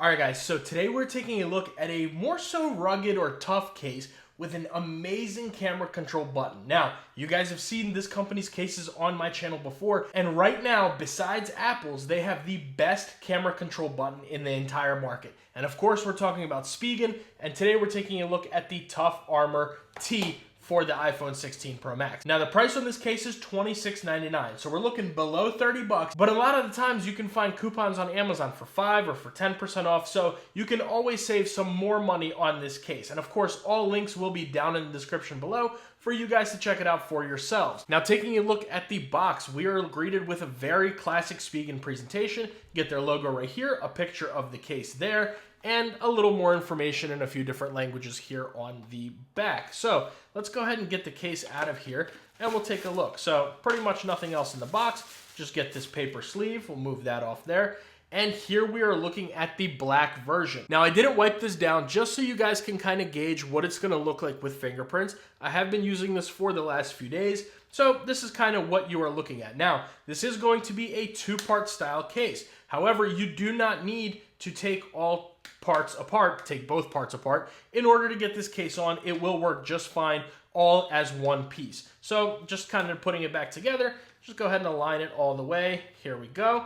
Alright guys, so today we're taking a look at a more so rugged or tough case with an amazing camera control button. Now, you guys have seen this company's cases on my channel before, and right now, besides Apple's, they have the best camera control button in the entire market. And of course, we're talking about Spigen, and today we're taking a look at the Tough Armor T for the iPhone 16 Pro Max. Now the price on this case is $26.99, so we're looking below 30 bucks, but a lot of the times you can find coupons on Amazon for 5 or for 10% off, so you can always save some more money on this case. And of course, all links will be down in the description below for you guys to check it out for yourselves. Now taking a look at the box, we are greeted with a very classic Spigen presentation. You get their logo right here, a picture of the case there, and a little more information in a few different languages here on the back. So let's go ahead and get the case out of here and we'll take a look. So pretty much nothing else in the box, just get this paper sleeve, we'll move that off there. And here we are looking at the black version. Now I didn't wipe this down just so you guys can kind of gauge what it's gonna look like with fingerprints. I have been using this for the last few days, so this is kind of what you are looking at. Now, this is going to be a two-part style case. However, you do not need to take all parts apart, take both parts apart, in order to get this case on. It will work just fine all as one piece. So just kind of putting it back together, just go ahead and align it all the way. Here we go.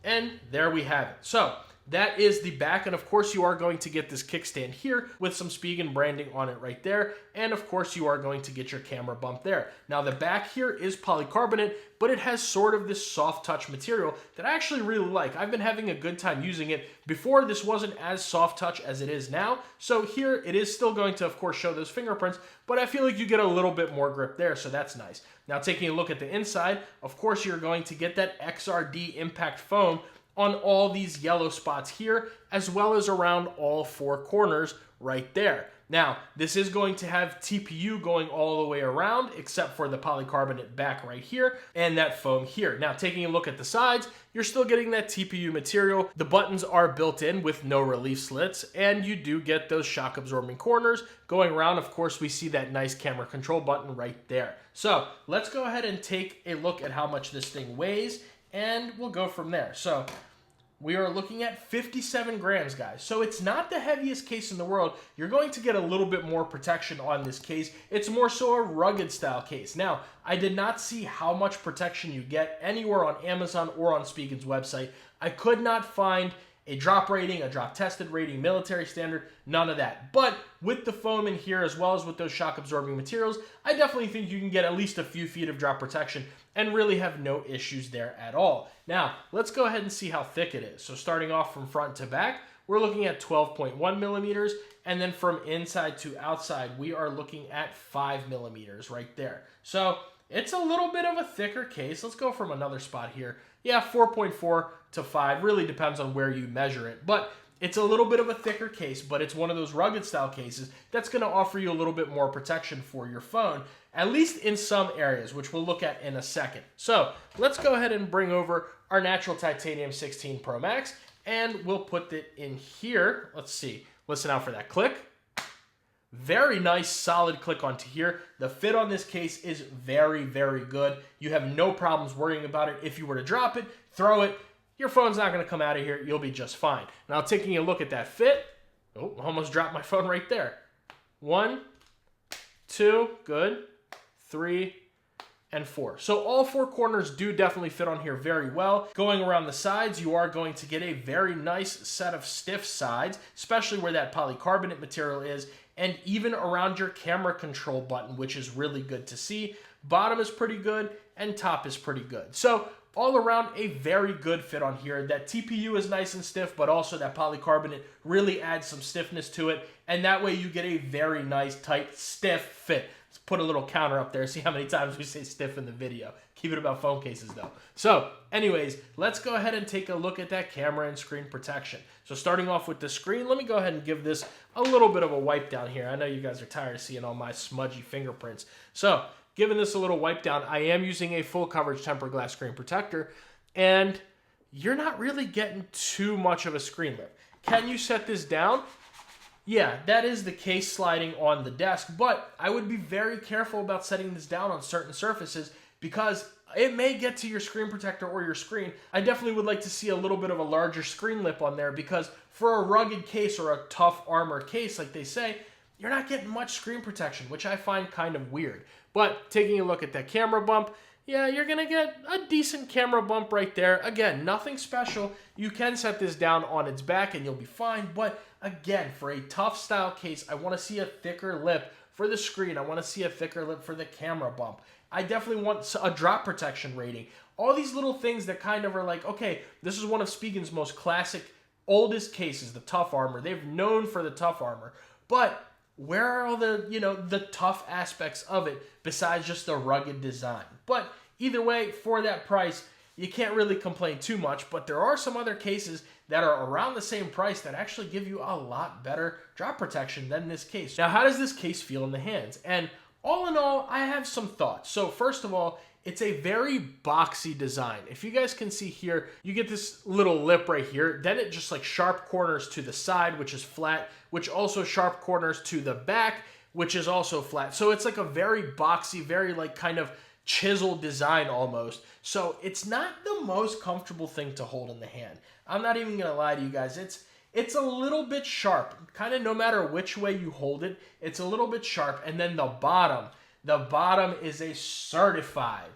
And there we have it. So that is the back, and of course you are going to get this kickstand here with some Spigen branding on it right there, and of course you are going to get your camera bump there. Now the back here is polycarbonate, but it has sort of this soft touch material that I actually really like. I've been having a good time using it. Before, this wasn't as soft touch as it is now, so here it is still going to of course show those fingerprints, but I feel like you get a little bit more grip there, so that's nice. Now taking a look at the inside, of course you're going to get that XRD impact foam on all these yellow spots here, as well as around all four corners right there. Now, this is going to have TPU going all the way around, except for the polycarbonate back right here, and that foam here. Now, taking a look at the sides, you're still getting that TPU material. The buttons are built in with no relief slits, and you do get those shock absorbing corners. Going around, of course, we see that nice camera control button right there. So, let's go ahead and take a look at how much this thing weighs, and we'll go from there. So we are looking at 57 grams, guys. So it's not the heaviest case in the world. You're going to get a little bit more protection on this case. It's more so a rugged style case. Now, I did not see how much protection you get anywhere on Amazon or on Spigen's website. I could not find a drop rating, a drop tested rating, military standard, none of that. But with the foam in here, as well as with those shock absorbing materials, I definitely think you can get at least a few feet of drop protection and really have no issues there at all. Now, let's go ahead and see how thick it is. So starting off from front to back, we're looking at 12.1 millimeters, and then from inside to outside, we are looking at 5 millimeters right there. So it's a little bit of a thicker case. Let's go from another spot here. Yeah, 4.4 to 5, really depends on where you measure it, but it's a little bit of a thicker case, but it's one of those rugged style cases that's going to offer you a little bit more protection for your phone, at least in some areas, which we'll look at in a second. So let's go ahead and bring over our natural titanium 16 Pro Max, and we'll put it in here. Let's see. Listen out for that click. Very nice, solid click onto here. The fit on this case is very, very good. You have no problems worrying about it. If you were to drop it, throw it, your phone's not going to come out of here. You'll be just fine. Now, taking a look at that fit. Oh, almost dropped my phone right there. 1, 2, good. 3, and 4. So all four corners do definitely fit on here very well. Going around the sides, you are going to get a very nice set of stiff sides, especially where that polycarbonate material is, and even around your camera control button, which is really good to see. Bottom is pretty good, and top is pretty good. So all around, a very good fit on here. That TPU is nice and stiff, but also that polycarbonate really adds some stiffness to it, and that way you get a very nice, tight, stiff fit. Let's put a little counter up there, see how many times we say stiff in the video. Keep it about phone cases though. So anyways, let's go ahead and take a look at that camera and screen protection. So starting off with the screen, let me go ahead and give this a little bit of a wipe down here. I know you guys are tired of seeing all my smudgy fingerprints. So giving this a little wipe down, I am using a full coverage tempered glass screen protector, and you're not really getting too much of a screen lip. Can you set this down? Yeah, that is the case sliding on the desk, but I would be very careful about setting this down on certain surfaces because it may get to your screen protector or your screen. I definitely would like to see a little bit of a larger screen lip on there because for a rugged case or a tough armor case, like they say, you're not getting much screen protection, which I find kind of weird. But taking a look at that camera bump, yeah, you're going to get a decent camera bump right there. Again, nothing special. You can set this down on its back and you'll be fine. But again, for a tough style case, I want to see a thicker lip for the screen. I want to see a thicker lip for the camera bump. I definitely want a drop protection rating. All these little things that kind of are like, okay, this is one of Spigen's most classic, oldest cases, the tough armor. They've known for the tough armor. But where are all the, the tough aspects of it besides just the rugged design? But either way, for that price, you can't really complain too much. But there are some other cases that are around the same price that actually give you a lot better drop protection than this case. Now, how does this case feel in the hands? And all in all, I have some thoughts. So first of all, it's a very boxy design. If you guys can see here, you get this little lip right here. Then it just like sharp corners to the side, which is flat, which also sharp corners to the back, which is also flat. So it's like a very boxy, very like kind of chiseled design almost. So it's not the most comfortable thing to hold in the hand. I'm not even gonna lie to you guys. It's a little bit sharp, kind of no matter which way you hold it, it's a little bit sharp. And then the bottom is a certified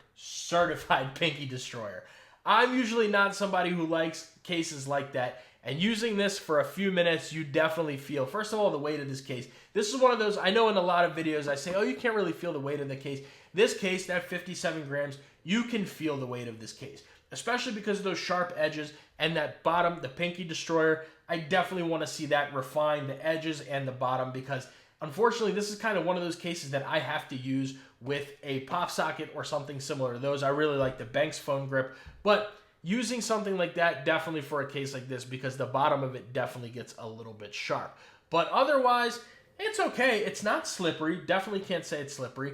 pinky destroyer. I'm usually not somebody who likes cases like that. And using this for a few minutes, you definitely feel, first of all, the weight of this case. This is one of those, I know in a lot of videos I say, oh, you can't really feel the weight of the case. This case, that 57 grams, you can feel the weight of this case, especially because of those sharp edges and that bottom, the pinky destroyer. I definitely want to see that refine the edges and the bottom because unfortunately, this is kind of one of those cases that I have to use with a pop socket or something similar to those. I really like the Banks phone grip, but using something like that definitely for a case like this because the bottom of it definitely gets a little bit sharp. But otherwise, it's okay. It's not slippery. Definitely can't say it's slippery.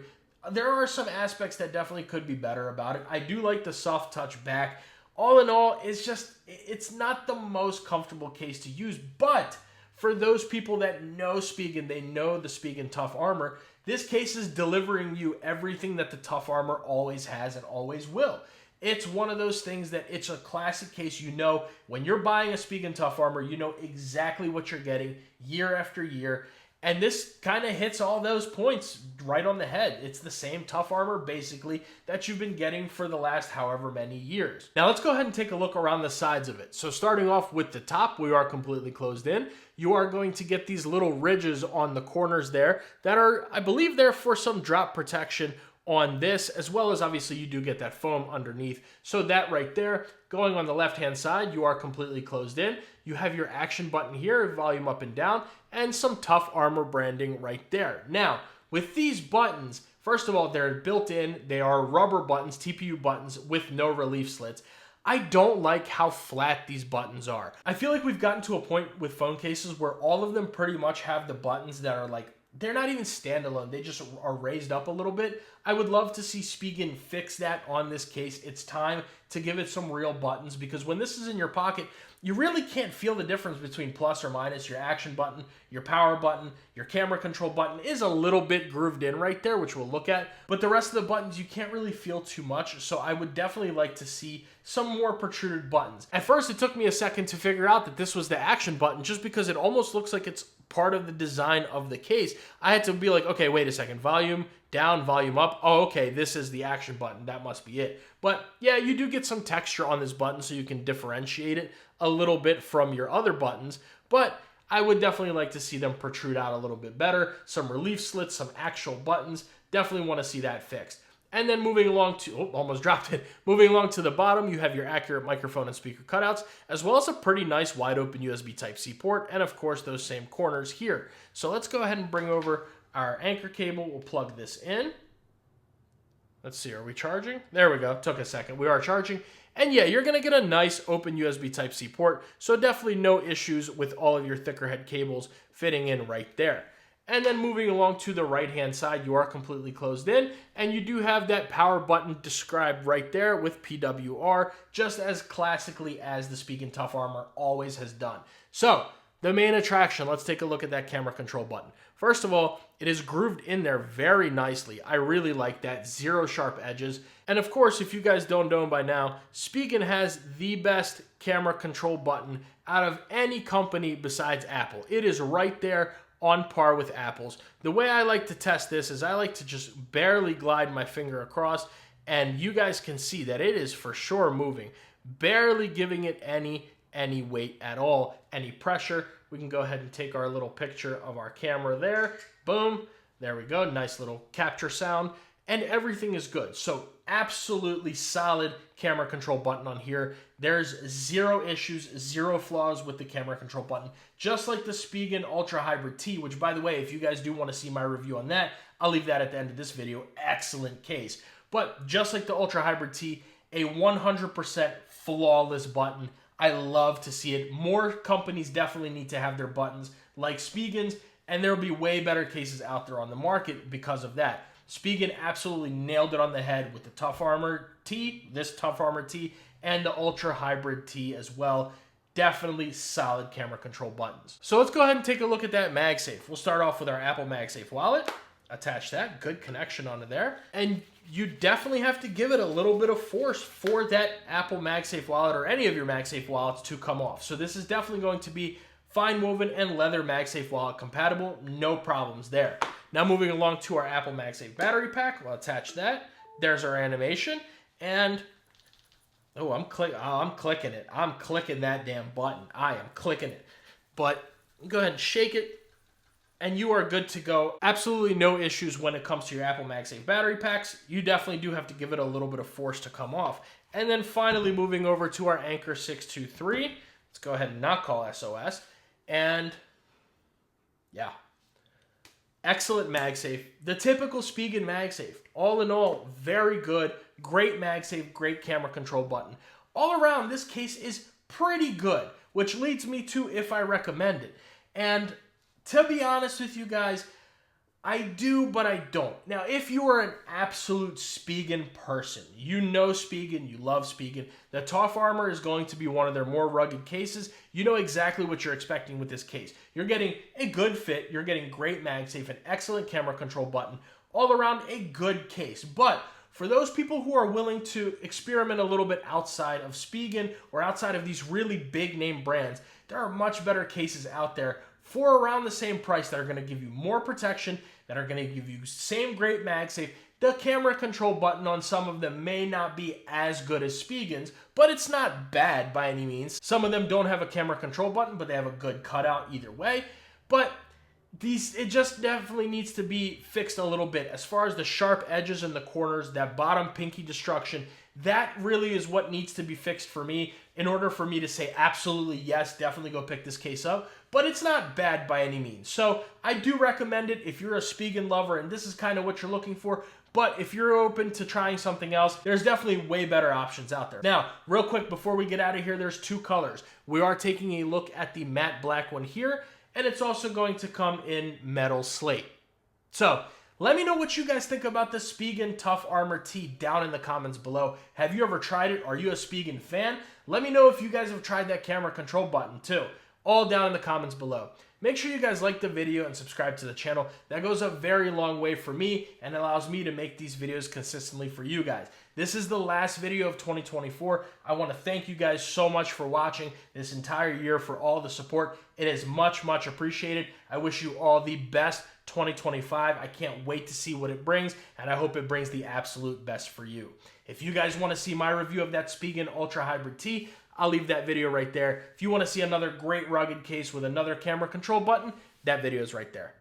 There are some aspects that definitely could be better about it. I do like the soft touch back. All in all, it's not the most comfortable case to use, but for those people that know Spigen, they know the Spigen Tough Armor, this case is delivering you everything that the Tough Armor always has and always will. It's one of those things that it's a classic case. You know, when you're buying a Spigen Tough Armor, you know exactly what you're getting year after year. And this kind of hits all those points right on the head. It's the same tough armor, basically, that you've been getting for the last however many years. Now, let's go ahead and take a look around the sides of it. So starting off with the top, we are completely closed in. You are going to get these little ridges on the corners there that are, I believe, there for some drop protection on this, as well as obviously you do get that foam underneath. So that right there, going on the left-hand side, you are completely closed in. You have your action button here, volume up and down, and some Tough Armor branding right there. Now, with these buttons, first of all, they're built in. They are rubber buttons, TPU buttons with no relief slits. I don't like how flat these buttons are. I feel like we've gotten to a point with phone cases where all of them pretty much have the buttons that are like, they're not even standalone. They just are raised up a little bit. I would love to see Spigen fix that on this case. It's time to give it some real buttons because when this is in your pocket, you really can't feel the difference between plus or minus. Your action button, your power button, your camera control button is a little bit grooved in right there, which we'll look at. But the rest of the buttons, you can't really feel too much. So I would definitely like to see some more protruded buttons. At first, it took me a second to figure out that this was the action button just because it almost looks like it's part of the design of the case. I had to be like, okay, wait a second, volume down, volume up. Oh, okay, this is the action button. That must be it. But yeah, you do get some texture on this button so you can differentiate it a little bit from your other buttons. But I would definitely like to see them protrude out a little bit better. Some relief slits, some actual buttons. Definitely want to see that fixed. And then moving along to, oh, almost dropped it. Moving along to the bottom, you have your accurate microphone and speaker cutouts, as well as a pretty nice wide open USB Type-C port, and of course those same corners here. So let's go ahead and bring over our anchor cable. We'll plug this in. Let's see, are we charging? There we go, took a second. We are charging. And yeah, you're gonna get a nice open USB Type-C port, so definitely no issues with all of your thicker head cables fitting in right there. And then moving along to the right-hand side, you are completely closed in, and you do have that power button described right there with PWR, just as classically as the Spigen Tough Armor always has done. So, the main attraction, let's take a look at that camera control button. First of all, it is grooved in there very nicely. I really like that. Zero sharp edges. And of course, if you guys don't know by now, Spigen has the best camera control button out of any company besides Apple. It is right there on par with Apple's. The way I like to test this is I like to just barely glide my finger across, and you guys can see that it is for sure moving, barely giving it any weight at all, any pressure. We can go ahead and take our little picture of our camera there. Boom. There we go. Nice little capture sound. And everything is good. So absolutely solid camera control button on here. There's zero issues, zero flaws with the camera control button. Just like the Spigen Ultra Hybrid T, which by the way, if you guys do want to see my review on that, I'll leave that at the end of this video. Excellent case. But just like the Ultra Hybrid T, a 100% flawless button. I love to see it. More companies definitely need to have their buttons like Spigen's, and there will be way better cases out there on the market because of that. Spigen absolutely nailed it on the head with the Tough Armor T, this Tough Armor T, and the Ultra Hybrid T as well. Definitely solid camera control buttons. So let's go ahead and take a look at that MagSafe. We'll start off with our Apple MagSafe wallet. Attach that. Good connection onto there. And you definitely have to give it a little bit of force for that Apple MagSafe wallet or any of your MagSafe wallets to come off. So this is definitely going to be fine woven and leather MagSafe wallet compatible. No problems there. Now moving along to our Apple MagSafe battery pack. We'll attach that. There's our animation. And oh, I'm clicking it. I'm clicking that damn button. I am clicking it. But go ahead and shake it, and you are good to go. Absolutely no issues when it comes to your Apple MagSafe battery packs. You definitely do have to give it a little bit of force to come off. And then finally moving over to our Anker 623. Let's go ahead and not call SOS. And yeah, excellent MagSafe. The typical Spigen MagSafe. All in all, very good. Great MagSafe, great camera control button. All around, this case is pretty good, which leads me to if I recommend it. And to be honest with you guys, I do, but I don't. Now, if you are an absolute Spigen person, you know Spigen, you love Spigen, the Tough Armor is going to be one of their more rugged cases. You know exactly what you're expecting with this case. You're getting a good fit, you're getting great MagSafe, an excellent camera control button, all around a good case. But for those people who are willing to experiment a little bit outside of Spigen or outside of these really big name brands, there are much better cases out there for around the same price that are going to give you more protection, that are going to give you same great MagSafe. The camera control button on some of them may not be as good as Spigen's, but it's not bad by any means. Some of them don't have a camera control button, but they have a good cutout either way. But it just definitely needs to be fixed a little bit. As far as the sharp edges and the corners, that bottom pinky destruction, that really is what needs to be fixed for me in order for me to say absolutely yes, definitely go pick this case up. But it's not bad by any means. So I do recommend it if you're a Spigen lover and this is kind of what you're looking for. But if you're open to trying something else, there's definitely way better options out there. Now, real quick before we get out of here, there's two colors. We are taking a look at the matte black one here, and it's also going to come in metal slate. So let me know what you guys think about the Spigen Tough Armor T down in the comments below. Have you ever tried it? Are you a Spigen fan? Let me know if you guys have tried that camera control button too. All down in the comments below. Make sure you guys like the video and subscribe to the channel. That goes a very long way for me and allows me to make these videos consistently for you guys. This is the last video of 2024. I want to thank you guys so much for watching this entire year, for all the support. It is much, much appreciated. I wish you all the best 2025. I can't wait to see what it brings, and I hope it brings the absolute best for you. If you guys want to see my review of that Spigen Ultra Hybrid T, I'll leave that video right there. If you want to see another great rugged case with another camera control button, that video is right there.